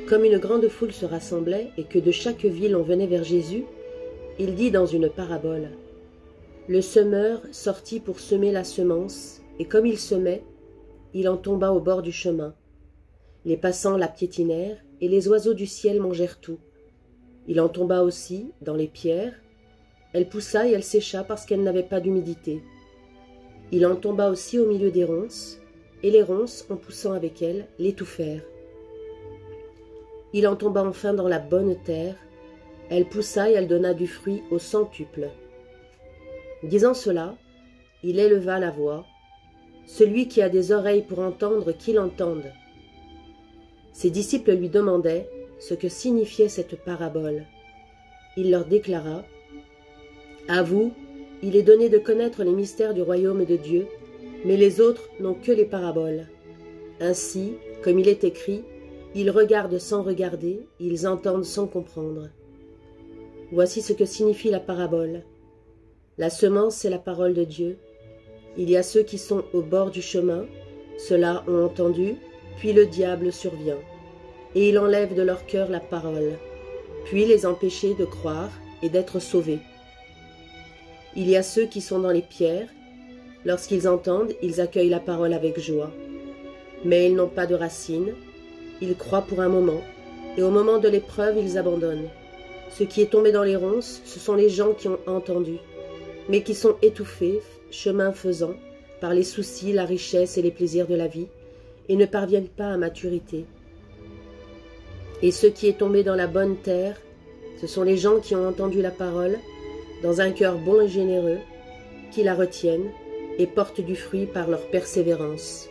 Comme une grande foule se rassemblait et que de chaque ville on venait vers Jésus, il dit dans une parabole: Le semeur sortit pour semer la semence, et comme il semait, il en tomba au bord du chemin. Les passants la piétinèrent, et les oiseaux du ciel mangèrent tout. Il en tomba aussi dans les pierres. Elle poussa et elle sécha parce qu'elle n'avait pas d'humidité. Il en tomba aussi au milieu des ronces, et les ronces, en poussant avec elle, l'étouffèrent. Il en tomba enfin dans la bonne terre. Elle poussa et elle donna du fruit au centuple. Disant cela, il éleva la voix. Celui qui a des oreilles pour entendre, qu'il entende. Ses disciples lui demandaient ce que signifiait cette parabole. Il leur déclara: À vous, il est donné de connaître les mystères du royaume de Dieu, mais les autres n'ont que les paraboles. Ainsi, comme il est écrit, ils regardent sans regarder, ils entendent sans comprendre. Voici ce que signifie la parabole. La semence, c'est la parole de Dieu. Il y a ceux qui sont au bord du chemin, ceux-là ont entendu, puis le diable survient, et il enlève de leur cœur la parole, puis les empêcher de croire et d'être sauvés. Il y a ceux qui sont dans les pierres. Lorsqu'ils entendent, ils accueillent la parole avec joie. Mais ils n'ont pas de racines, ils croient pour un moment, et au moment de l'épreuve, ils abandonnent. Ce qui est tombé dans les ronces, ce sont les gens qui ont entendu, mais qui sont étouffés, chemin faisant, par les soucis, la richesse et les plaisirs de la vie, et ne parviennent pas à maturité. Et ce qui est tombé dans la bonne terre, ce sont les gens qui ont entendu la parole, dans un cœur bon et généreux, qui la retiennent et portent du fruit par leur persévérance.